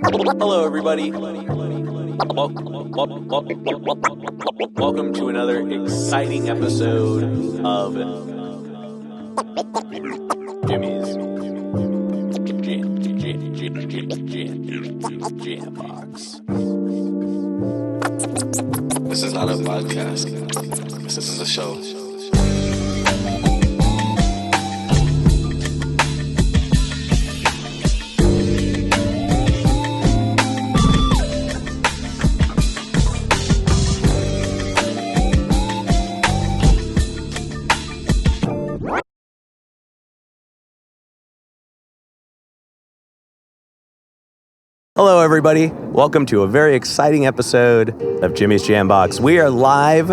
Hello, everybody. Welcome to another exciting episode of Jimmy's Jam Box. This is not a podcast. This is a show. Hello, everybody. Welcome to a very exciting episode of Jimmy's Jam Box. We are live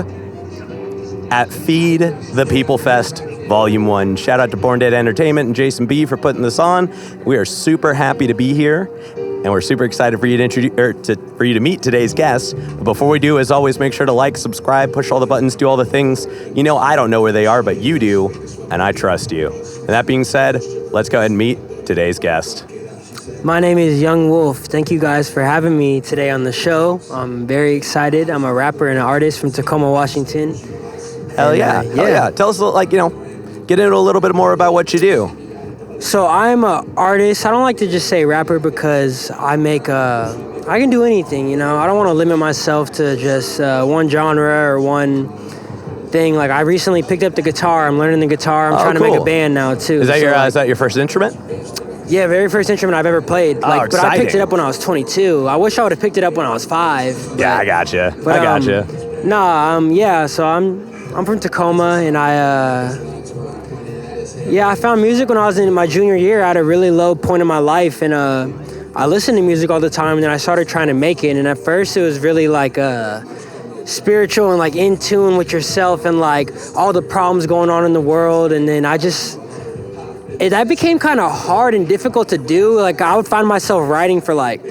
at Feed the People Fest Volume 1. Shout out to Born Dead Entertainment and Jason B. for putting this on. We are super happy to be here, and we're super excited for you to meet today's guests. But before we do, as always, make sure to like, subscribe, push all the buttons, do all the things. You know, I don't know where they are, but you do, and I trust you. And that being said, let's go ahead and meet today's guest. My name is Young Wolf. Thank you guys for having me today on the show. I'm very excited. I'm a rapper and an artist from Tacoma, Washington. Hell yeah. Tell us, get into a little bit more about what you do. So I'm an artist. I don't like to just say rapper because I can do anything, you know. I don't want to limit myself to just one genre or one thing. Like, I recently picked up the guitar. I'm learning the guitar. I'm trying to make a band now, too. Is that your first instrument? Yeah, very first instrument I've ever played. But I picked it up when I was 22. I wish I would have picked it up when I was 5. Yeah, I gotcha. So I'm from Tacoma, and I found music when I was in my junior year. I had a really low point in my life, and I listened to music all the time, and then I started trying to make it. And at first, it was really like spiritual and like in tune with yourself and like all the problems going on in the world. And then that became kind of hard and difficult to do. Like, I would find myself writing for like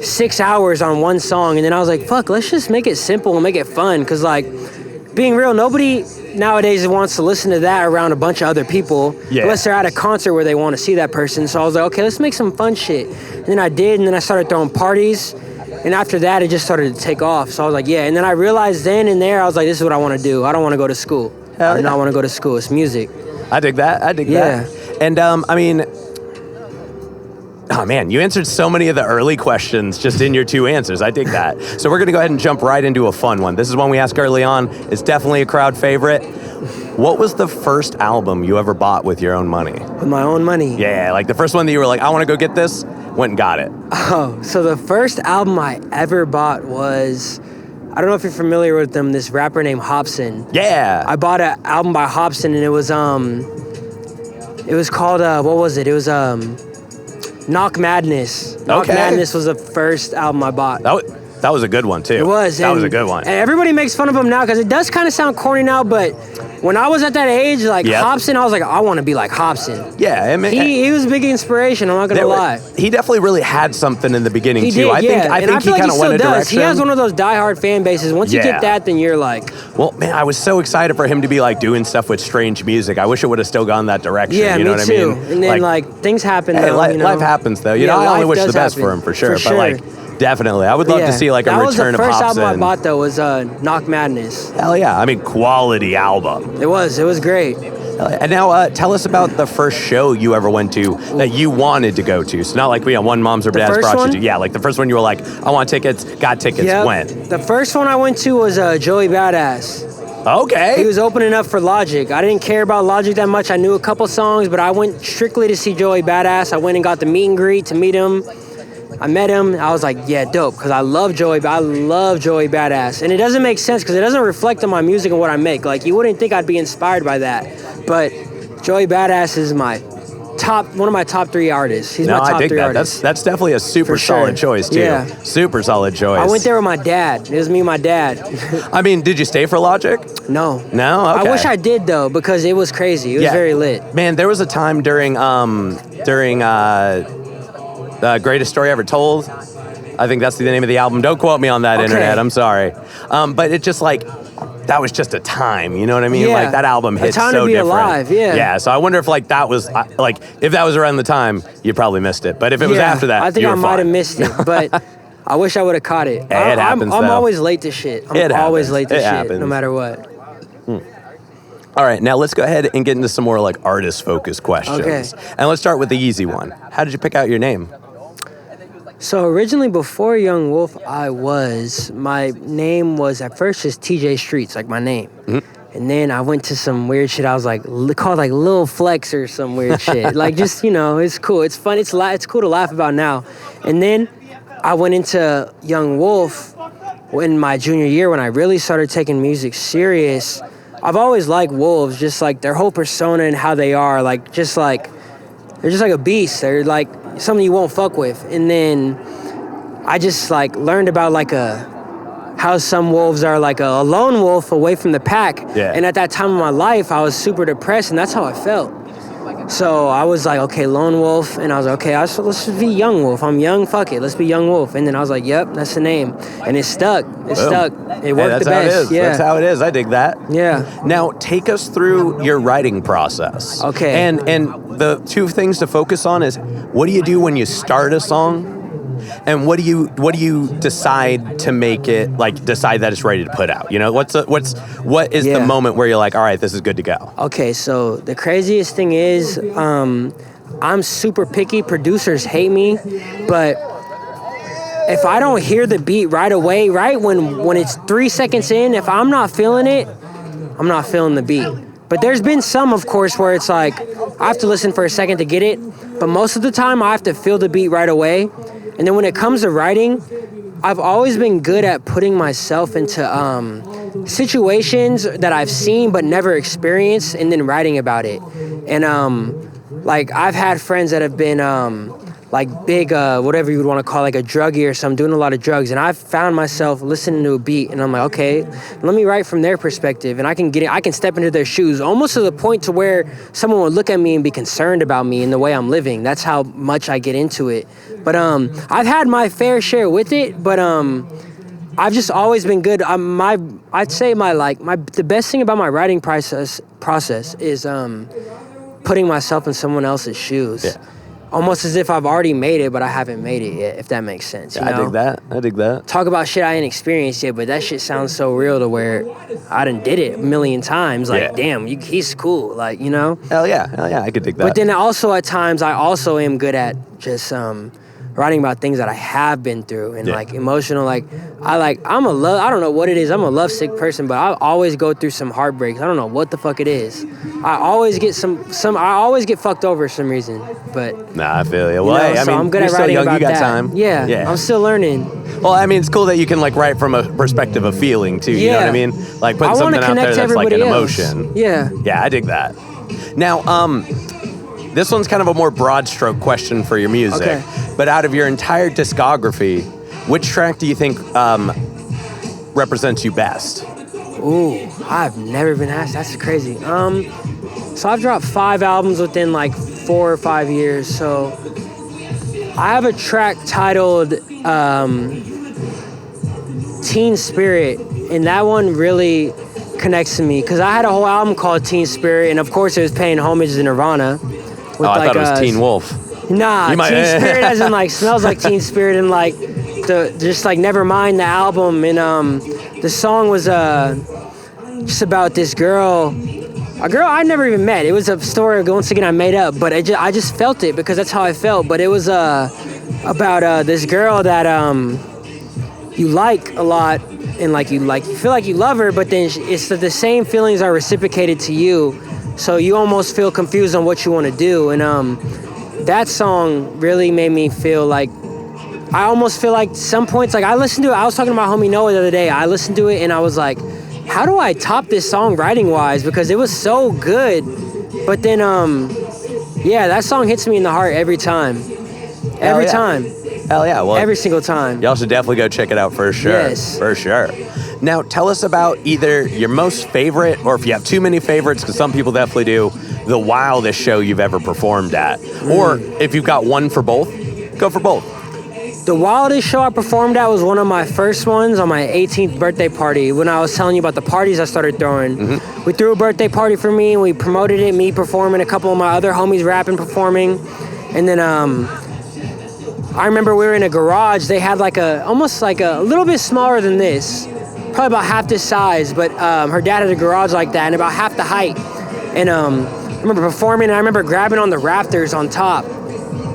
6 hours on one song, and then I was like, fuck, let's just make it simple and make it fun. Because, like, being real, nobody nowadays wants to listen to that around a bunch of other people unless they're at a concert where they want to see that person. So I was like, okay, let's make some fun shit. And then I did, and then I started throwing parties, and after that, it just started to take off. So I was like, yeah. And then I realized then and there, I was like, this is what I want to do. I don't want to go to school. I do not want to go to school. It's music. I dig that. And, you answered so many of the early questions just in your 2 answers. I dig that. So we're going to go ahead and jump right into a fun one. This is one we ask early on. It's definitely a crowd favorite. What was the first album you ever bought with your own money? With my own money? Yeah, like the first one that you were like, I want to go get this, went and got it. Oh, so the first album I ever bought was, I don't know if you're familiar with them, this rapper named Hobson. Yeah. I bought an album by Hobson, and it was called, what was it? It was, Knock Madness. Knock Madness was the first album I bought. That was a good one, too. It was. That was a good one. And everybody makes fun of him now because it does kind of sound corny now, but when I was at that age, Hobson, I was like, I want to be like Hobson. Yeah. I mean, he was a big inspiration, I'm not going to lie. He definitely really had something in the beginning, too. Did, I think he kind of went a direction. He has one of those diehard fan bases. Once you get that, then you're like... Well, man, I was so excited for him to be like doing stuff with strange music. I wish it would have still gone that direction. Yeah, you know what too. I mean? And then things happen, though. Life happens, though. You know, I only wish the best for him, for sure. But definitely. I would love to see like a return of Hobson. That was the first album I bought, though, was Knock Madness. Hell yeah. I mean, quality album. It was great. And now tell us about the first show you ever went to that you wanted to go to. So not like one mom's or dad's brought you to. Yeah, like the first one you were like, I want tickets, got tickets, went. The first one I went to was Joey Badass. Okay. He was opening up for Logic. I didn't care about Logic that much. I knew a couple songs, but I went strictly to see Joey Badass. I went and got the meet and greet to meet him. I met him. I was like, yeah, dope, because I love Joey Badass. And it doesn't make sense because it doesn't reflect on my music and what I make. Like, you wouldn't think I'd be inspired by that. But Joey Badass is one of my top 3 artists. He's my top 3 artists. That's definitely a super solid choice, too. Yeah. Super solid choice. I went there with my dad. It was me and my dad. I mean, did you stay for Logic? No. No? Okay. I wish I did, though, because it was crazy. It was very lit. Man, there was a time during The Greatest Story Ever Told. I think that's the name of the album. Don't quote me on that, internet. I'm sorry. But it just like, that was just a time, you know what I mean? Yeah. Like that album hits time so to be different. alive, yeah. Yeah, so I wonder if like that was like if that was around the time, you probably missed it. But if it was after that, I think you were I might have fine. missed it, but I wish I would have caught it. Hey, it happens, I'm though. always late to shit. I'm It always happens. late to It shit, happens. no matter what. All right, now let's go ahead and get into some more like artist-focused questions. Okay. And let's start with the easy one. How did you pick out your name? So originally, before Young Wolf, my name was at first just TJ Streets, like my name. And then I went to some weird shit. I was like, called like Lil Flex or some weird shit. Like just, it's cool. It's fun. It's cool to laugh about now. And then I went into Young Wolf in my junior year when I really started taking music serious. I've always liked wolves, just like their whole persona and how they are. Like, they're just like a beast. They're like something you won't fuck with. And then I just like learned about like how some wolves are like a lone wolf away from the pack. Yeah. And at that time of my life, I was super depressed, and that's how I felt. So I was like, okay, lone wolf, and I was like, okay, let's just be Young Wolf. I'm young, fuck it, let's be Young Wolf. And then I was like, yep, that's the name, and it stuck. It stuck. It worked that's the how it best. is. Yeah. That's how it is. I dig that. Yeah. Now, take us through your writing process. Okay. And the two things to focus on is what do you do when you start a song, and what do you decide to make it decide that it's ready to put out? What is the moment where you're like, all right, this is good to go? Okay, so the craziest thing is, I'm super picky. Producers hate me, but if I don't hear the beat right away, right when it's 3 seconds in, if I'm not feeling it, I'm not feeling the beat. But there's been some, of course, where it's like I have to listen for a second to get it. But most of the time, I have to feel the beat right away. And then when it comes to writing, I've always been good at putting myself into situations that I've seen but never experienced, and then writing about it. And I've had friends that have been big, whatever you would want to call like a druggie or something, doing a lot of drugs. And I've found myself listening to a beat, and I'm like, okay, let me write from their perspective, and I can step into their shoes, almost to the point to where someone would look at me and be concerned about me and the way I'm living. That's how much I get into it. But I've had my fair share with it, but I've just always been good. I'd say the best thing about my writing process is putting myself in someone else's shoes. Yeah. Almost as if I've already made it, but I haven't made it yet, if that makes sense. Yeah, I dig that. Talk about shit I ain't experienced yet, but that shit sounds so real to where I done did it a million times. Like, damn, he's cool. Like, Hell yeah, I could dig that. But then also at times, I also am good at just writing about things that I have been through and like emotional. I don't know what it is. I'm a lovesick person, but I always go through some heartbreaks. I don't know what the fuck it is. I always get I always get fucked over for some reason. But nah, I feel you. Well, hey, I mean, I'm good you're at still writing young. about You got that. time. Yeah, I'm still learning. Well, I mean, it's cool that you can write from a perspective of feeling too. You know what I mean? Like putting something out there that's like an emotion. Yeah. Yeah, I dig that. Now, this one's kind of a more broad stroke question for your music. Okay. But out of your entire discography, which track do you think represents you best? Ooh, I've never been asked. That's crazy. So I've dropped 5 albums within 4 or 5 years. So I have a track titled Teen Spirit, and that one really connects to me because I had a whole album called Teen Spirit, and of course it was paying homage to Nirvana. With I thought it was Teen Wolf. Nah, Teen Spirit as in smells like Teen Spirit, and Nevermind the album, and the song was just about this girl, a girl I never even met. It was a story once again I made up, but I just felt it because that's how I felt. But it was about this girl that you like a lot, and you feel like you love her, but then it's the same feelings are reciprocated to you, so you almost feel confused on what you want to do. And that song really made me feel like I almost feel like some points, I listened to it. I was talking to my homie Noah the other day. I listened to it and I was like, how do I top this song writing wise? Because it was so good. But then, that song hits me in the heart every time. Every time. Hell yeah. Well, every single time. Y'all should definitely go check it out for sure. Yes. For sure. Now, tell us about either your most favorite, or if you have too many favorites, because some people definitely do, the wildest show you've ever performed at. Or if you've got one for both, go for both. The wildest show I performed at was one of my first ones on my 18th birthday party. When I was telling you about the parties I started throwing, we threw a birthday party for me and we promoted it, me performing, a couple of my other homies rapping, performing. And then I remember we were in a garage. They had almost like a little bit smaller than this, probably about half this size, but her dad had a garage like that and about half the height. And I remember performing and I remember grabbing on the rafters on top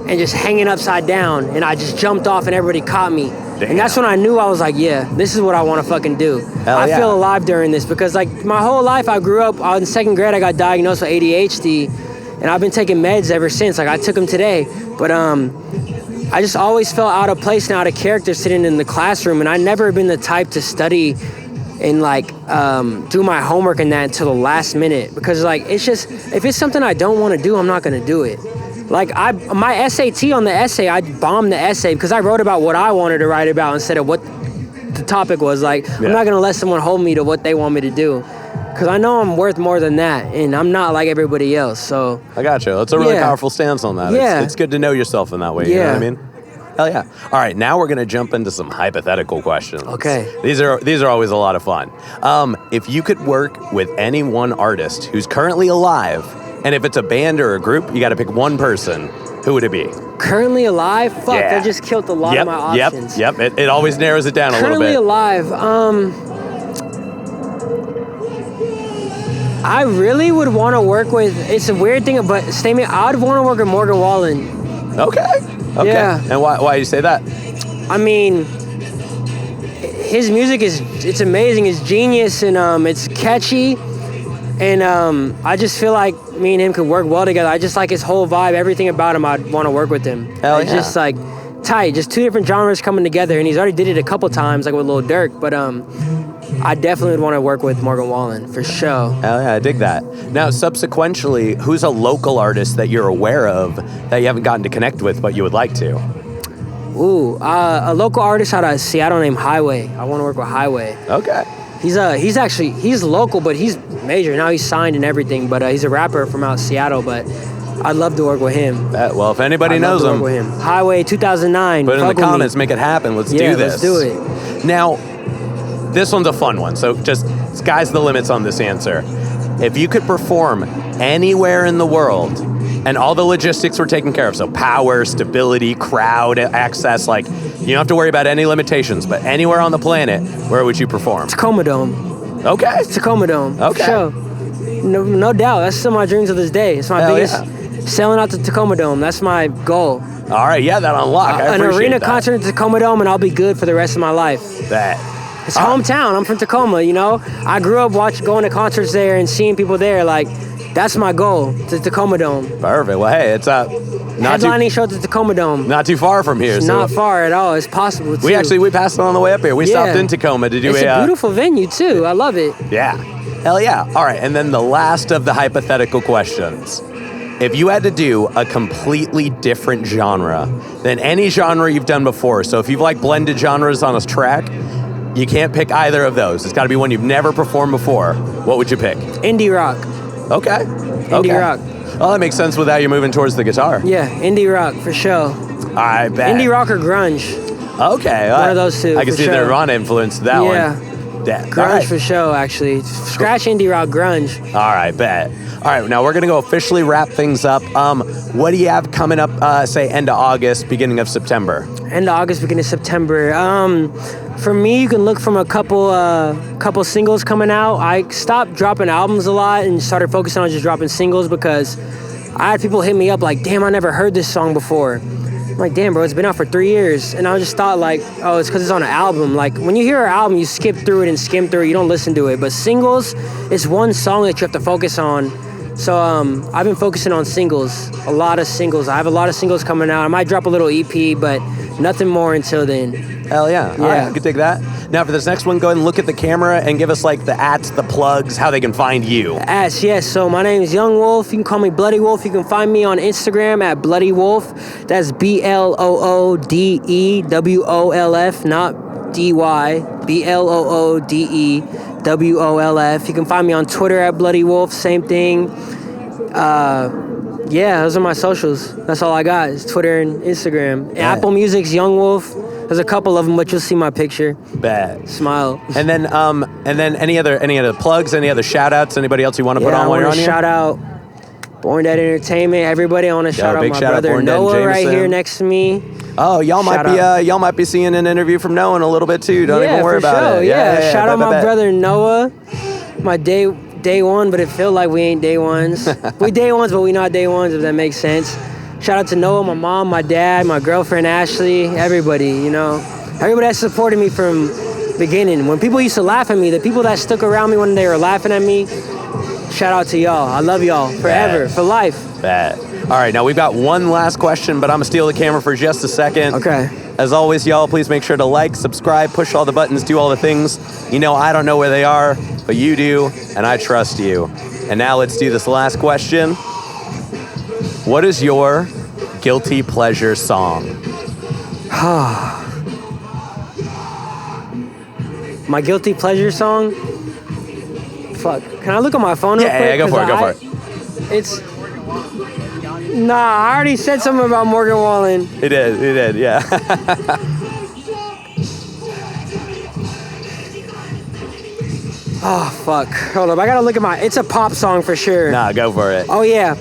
and just hanging upside down, and I just jumped off and everybody caught me. Damn. And that's when I knew I was like, yeah, this is what I want to fucking do. I feel alive during this because like my whole life I grew up, in second grade I got diagnosed with ADHD and I've been taking meds ever since. Like I took them today, but I just always felt out of place and out of character sitting in the classroom, and I never been the type to study and like do my homework and that until the last minute because like it's just, if it's something I don't want to do, I'm not going to do it. Like my SAT on the essay, I bombed the essay because I wrote about what I wanted to write about instead of what the topic was. Like, I'm not going to let someone hold me to what they want me to do because I know I'm worth more than that and I'm not like everybody else. So I got you. That's a really powerful stance on that. Yeah. It's good to know yourself in that way. You know what I mean? Hell yeah. All right, now we're going to jump into some hypothetical questions. Okay. These are always a lot of fun. If you could work with any one artist who's currently alive, and if it's a band or a group, you got to pick one person, who would it be? Currently alive? Fuck, that just killed a lot of my options. Yep. It always narrows it down a little bit. Currently alive, I really would want to work with, it's a weird thing, but statement, I would want to work with Morgan Wallen. Okay. Yeah. And why do you say that? I mean, his music it's amazing, it's genius, and it's catchy. And I just feel like me and him could work well together. I just like his whole vibe, everything about him. I'd want to work with him. Hell it's just like tight, just two different genres coming together. And he's already did it a couple times, like with Lil Durk. But I definitely would want to work with Morgan Wallen for sure. Hell yeah, I dig that. Now, subsequently, who's a local artist that you're aware of that you haven't gotten to connect with, but you would like to? Ooh, a local artist out of Seattle named Highway. I want to work with Highway. Okay. He's local, but he's major. Now he's signed and everything, but he's a rapper from out Seattle, but I'd love to work with him. Well, if anybody knows him, work with him. Highway 2009. Put it in the comments, make it happen. Let's do this. Let's do it. Now, this one's a fun one, so just sky's the limits on this answer. If you could perform anywhere in the world and all the logistics were taken care of, so power, stability, crowd, access, like you don't have to worry about any limitations, but anywhere on the planet, where would you perform? Tacoma Dome. Okay. Tacoma Dome. Okay. Sure. No doubt. That's still my dreams of this day. It's my biggest, selling out to Tacoma Dome. That's my goal. All right, yeah, that unlock. I an appreciate arena that. concert in Tacoma Dome, and I'll be good for the rest of my life. It's hometown. I'm from Tacoma, you know? I grew up going to concerts there and seeing people there. Like, that's my goal, to Tacoma Dome. Perfect. Well, hey, it's headlining show at the Tacoma Dome. Not too far from here. It's not far at all. It's possible, too. We passed it on the way up here. We stopped in Tacoma to do It's a beautiful venue, too. I love it. Yeah. Hell yeah. All right, and then the last of the hypothetical questions. If you had to do a completely different genre than any genre you've done before, so if you've like blended genres on a track, you can't pick either of those. It's got to be one you've never performed before. What would you pick? Indie rock. Okay. Indie rock. Well, that makes sense with how you're moving towards the guitar. Yeah, indie rock for sure. I bet. Indie rock or grunge. Okay. One of those two. I can see the Nirvana influence that one. Yeah. Grunge for sure, actually. Scratch indie rock, grunge. All right, bet. All right, now we're going to go officially wrap things up. What do you have coming up, say, end of August, beginning of September? End of August, beginning of September. For me, you can look from a couple singles coming out. I stopped dropping albums a lot and started focusing on just dropping singles because I had people hit me up like, damn, I never heard this song before. I'm like, damn, bro, it's been out for 3 years. And I just thought like, oh, it's because it's on an album. Like, when you hear an album, you skip through it and skim through it. You don't listen to it. But singles is one song that you have to focus on. So I've been focusing on singles, a lot of singles. I have a lot of singles coming out. I might drop a little EP, but nothing more until then. Hell yeah. All right, I can dig that. Now for this next one, go ahead and look at the camera and give us like the ats, the plugs, how they can find you. Yes. So my name is Young Wolf. You can call me Bloody Wolf. You can find me on Instagram at Bloody Wolf. That's BLOODEWOLF, not DY. BLOODEWOLF. You can find me on Twitter at Bloody Wolf. Same thing. Yeah, those are my socials. That's all I got is Twitter and Instagram. Yeah. Apple Music's Young Wolf. There's a couple of them, but you'll see my picture. Bad. Smile. And then any other plugs, any other shout outs, anybody else you want to put on while you're on here? Shout out Born Dead Entertainment. Everybody, I want to shout out big my shout out brother Born Dead and Noah right Jameson. here next to me. Oh, y'all might be seeing an interview from Noah in a little bit too. Don't even worry about it. Yeah, shout out my bet. brother Noah. My day one, but it feel like we ain't day ones. We day ones, but we not day ones, if that makes sense. Shout out to Noah, my mom, my dad, my girlfriend Ashley, everybody, Everybody that supported me from beginning. When people used to laugh at me, the people that stuck around me when they were laughing at me, shout out to y'all. I love y'all forever, for life. Bad. All right, now we've got one last question, but I'm going to steal the camera for just a second. Okay. As always, y'all, please make sure to like, subscribe, push all the buttons, do all the things. I don't know where they are, but you do, and I trust you. And now let's do this last question. What is your guilty pleasure song? My guilty pleasure song? Fuck. Can I look at my phone real quick? Yeah, go for it. It's... Nah, I already said something about Morgan Wallen. It did, yeah. Oh, fuck. Hold up, I gotta look at my... It's a pop song for sure. Nah, go for it. Oh, yeah.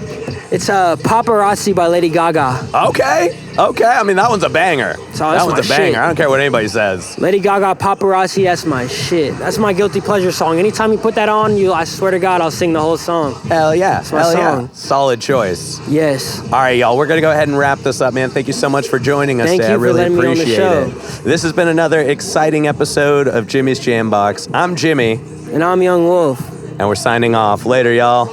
It's Paparazzi by Lady Gaga. Okay. I mean, that one's a banger. That one's a banger. Shit. I don't care what anybody says. Lady Gaga, Paparazzi, that's my shit. That's my guilty pleasure song. Anytime you put that on, I swear to God, I'll sing the whole song. Hell yeah. It's my song. Yeah. Solid choice. Yes. All right, y'all. We're going to go ahead and wrap this up, man. Thank you so much for joining us Thank today. you I really for letting me on the appreciate show. it. This has been another exciting episode of Jimmy's Jam Box. I'm Jimmy. And I'm Young Wolf. And we're signing off. Later, y'all.